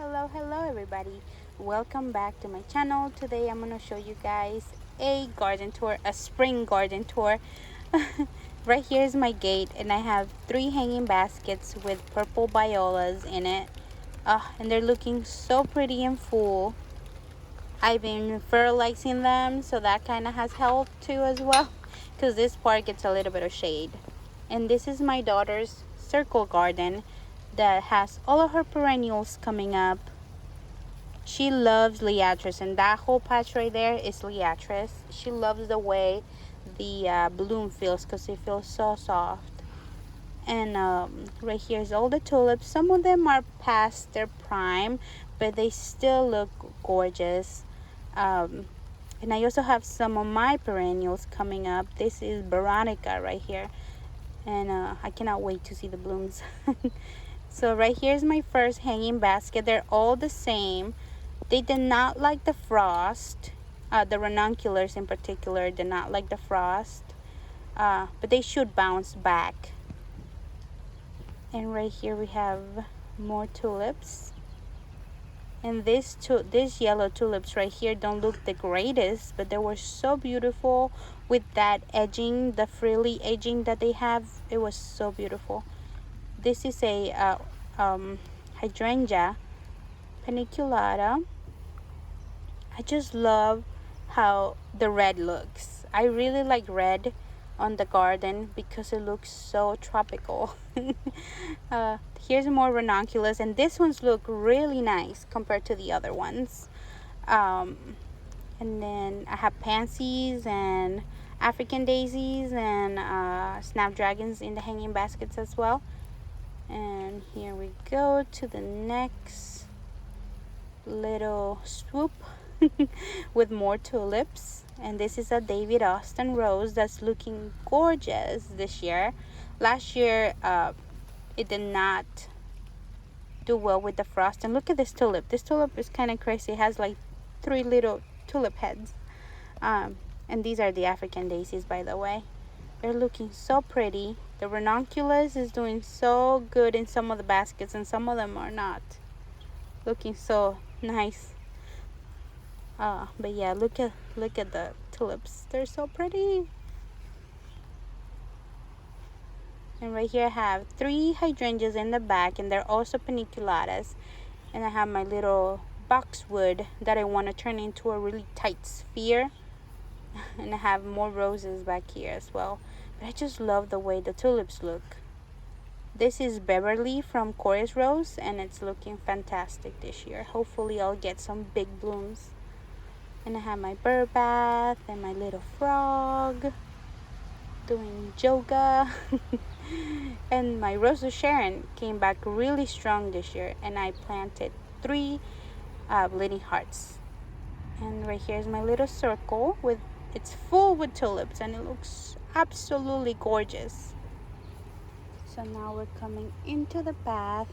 Hello everybody. Welcome back to my channel. Today I'm going to show you guys a garden tour, a spring garden tour. Right here is my gate and I have 3 hanging baskets with purple violas in it. And they're looking so pretty and full. I've been fertilizing them, so that kind of has helped too as well, because this part gets a little bit of shade. And this is my daughter's circle garden that has all of her perennials coming up. She loves liatris, and that whole patch right there is liatris. She loves the way the bloom feels, because it feels so soft. And right here is all the tulips. Some of them are past their prime, but they still look gorgeous. And I also have some of my perennials coming up. This is Veronica right here, and I cannot wait to see the blooms. So right here is my first hanging basket. They're all the same. They did not like the frost. The ranunculars in particular did not like the frost, but they should bounce back. And right here we have more tulips. And these yellow tulips right here don't look the greatest, but they were so beautiful with that edging, the frilly edging that they have. It was so beautiful. This is a hydrangea paniculata. I just love how the red looks. I really like red on the garden because it looks so tropical. Here's more ranunculus, and these ones look really nice compared to the other ones. And then I have pansies and African daisies and snapdragons in the hanging baskets as well. And here we go to the next little swoop with more tulips. And this is a David Austin rose that's looking gorgeous this year. Last year it did not do well with the frost. And look at this tulip. This tulip is kind of crazy. It has like 3 little tulip heads. And these are the African daisies, by the way. They're looking so pretty. The ranunculus is doing so good in some of the baskets, and some of them are not looking so nice. But yeah, look at the tulips. They're so pretty. And right here I have 3 hydrangeas in the back, and they're also paniculatas. And I have my little boxwood that I want to turn into a really tight sphere. And I have more roses back here as well. But I just love the way the tulips look. This is Beverly from Chorus Rose, and it's looking fantastic this year. Hopefully I'll get some big blooms. And I have my bird bath and my little frog doing yoga. And my Rose of Sharon came back really strong this year, and I planted 3 bleeding hearts. And right here is my little circle it's full with tulips, and it looks absolutely gorgeous. So now we're coming into the bath,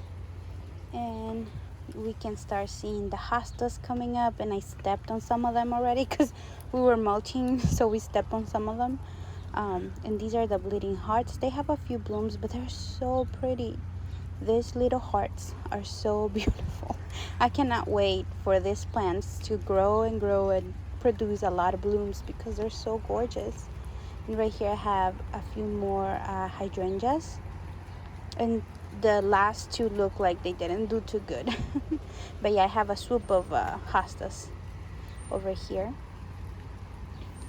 and we can start seeing the hostas coming up. And I stepped on some of them already because we were mulching, so we stepped on some of them. And these are the bleeding hearts. They have a few blooms, but they're so pretty. These little hearts are so beautiful. I cannot wait for these plants to grow and grow and produce a lot of blooms because they're so gorgeous. And right here I have a few more hydrangeas, and the last 2 look like they didn't do too good. But yeah, I have a swoop of hostas over here.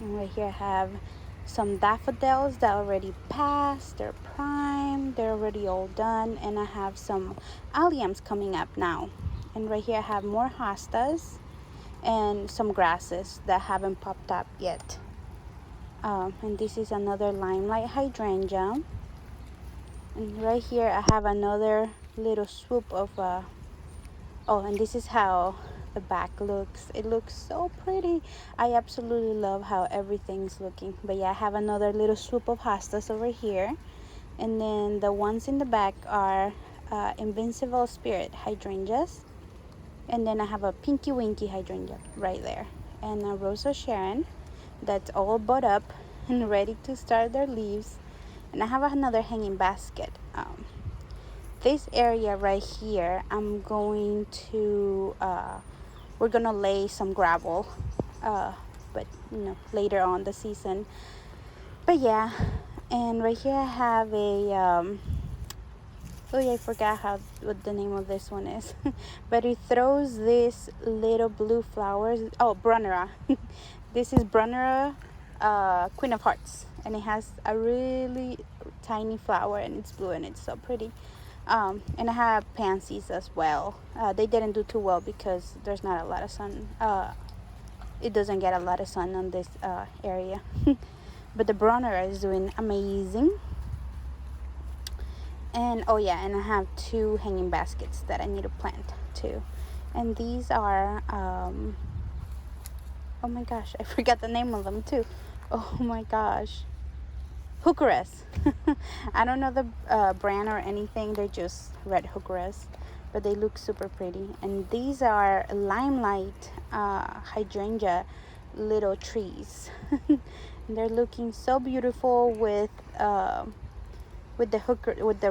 And right here I have some daffodils that already passed their prime. They're already all done. And I have some alliums coming up now. And right here I have more hostas and some grasses that haven't popped up yet. And this is another limelight hydrangea. And right here I have another little swoop of and this is how the back looks. It looks so pretty. I absolutely love how everything's looking. But yeah, I have another little swoop of hostas over here. And then the ones in the back are Invincible Spirit hydrangeas. And then I have a Pinky Winky hydrangea right there, and a Rose of Sharon that's all bud up and ready to start their leaves. And I have another hanging basket this area right here, I'm going to we're gonna lay some gravel, but you know, later on the season. But yeah, and right here I have a oh yeah, I forgot what the name of this one is. But it throws these little blue flowers. Oh, Brunnera. This is Brunnera, Queen of Hearts, and it has a really tiny flower, and it's blue, and it's so pretty. And I have pansies as well. They didn't do too well because there's not a lot of sun. It doesn't get a lot of sun on this area. But the Brunnera is doing amazing. And oh yeah, and I have 2 hanging baskets that I need to plant too. And these are oh my gosh, I forgot the name of them too. Oh my gosh, heucheras. I don't know the brand or anything. They're just red heucheras, but they look super pretty. And these are limelight hydrangea little trees. They're looking so beautiful with the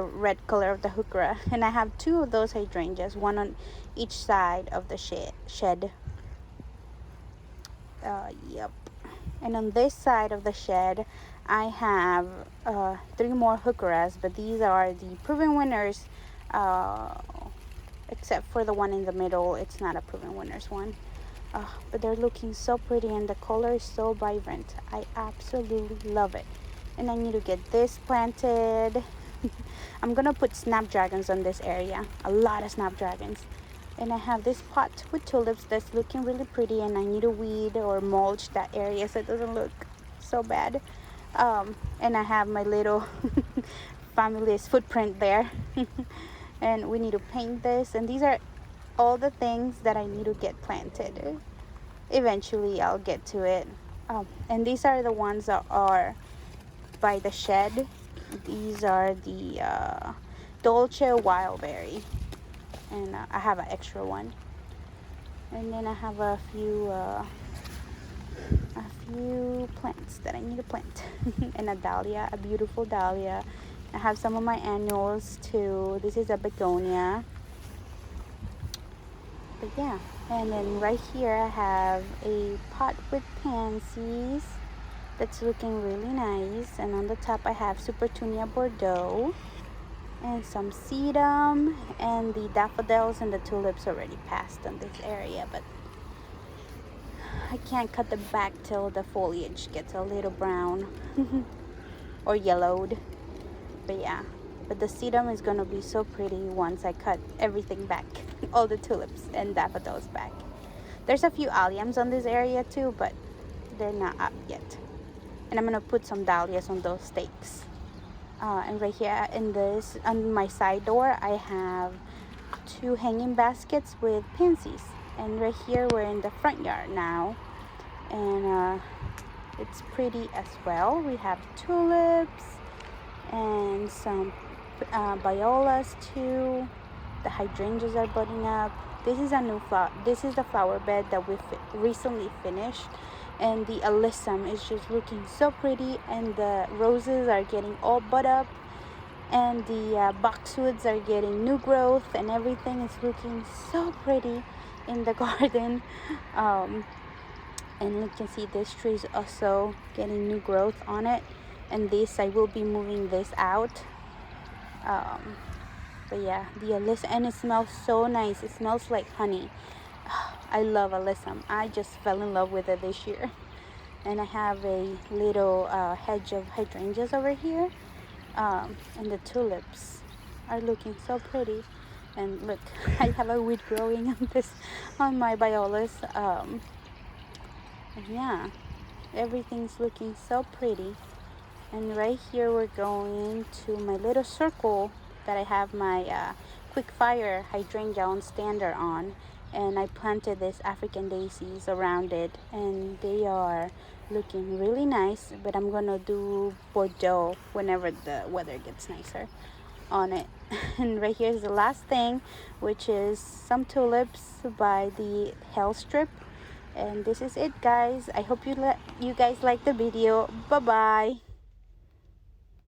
red color of the heuchera. And I have 2 of those hydrangeas, one on each side of the shed. Yep. And on this side of the shed, I have 3 more heucheras, but these are the proven winners, except for the one in the middle. It's not a proven winners one. But they're looking so pretty, and the color is so vibrant. I absolutely love it. And I need to get this planted. I'm gonna put snapdragons on this area, a lot of snapdragons. And I have this pot with tulips that's looking really pretty, and I need to weed or mulch that area so it doesn't look so bad. And I have my little family's footprint there. And we need to paint this, and these are all the things that I need to get planted. Eventually I'll get to it. And these are the ones that are by the shed. These are the Dolce Wildberry, and I have an extra one. And then I have a few plants that I need to plant. And a dahlia, a beautiful dahlia. I have some of my annuals too. This is a begonia. But yeah, and then right here I have a pot with pansies that's looking really nice. And on the top I have Supertunia Bordeaux and some sedum, and the daffodils and the tulips already passed on this area, but I can't cut the back till the foliage gets a little brown or yellowed. But yeah, but the sedum is gonna be so pretty once I cut everything back. All the tulips and daffodils back. There's a few alliums on this area too, but they're not up yet. And I'm gonna put some dahlias on those stakes. And right here in this, on my side door, I have 2 hanging baskets with pansies. And right here we're in the front yard now, and it's pretty as well. We have tulips and some violas too. The hydrangeas are budding up. This is a new flower. This is the flower bed that we recently finished, and the alyssum is just looking so pretty, and the roses are getting all bud up, and the boxwoods are getting new growth, and everything is looking so pretty in the garden. And you can see this tree is also getting new growth on it, and this, I will be moving this out. But yeah, the alyssum, and it smells so nice. It smells like honey. I love alyssum. I just fell in love with it this year. And I have a little hedge of hydrangeas over here, and the tulips are looking so pretty. And look, I have a weed growing on my violas. Yeah, everything's looking so pretty. And right here we're going to my little circle that I have my quick fire hydrangea on stander on, and I planted this African daisies around it, and they are looking really nice. But I'm gonna do Bordeaux whenever the weather gets nicer on it. And right here is the last thing, which is some tulips by the Hell Strip. And this is it, guys. I hope you guys like the video. Bye bye.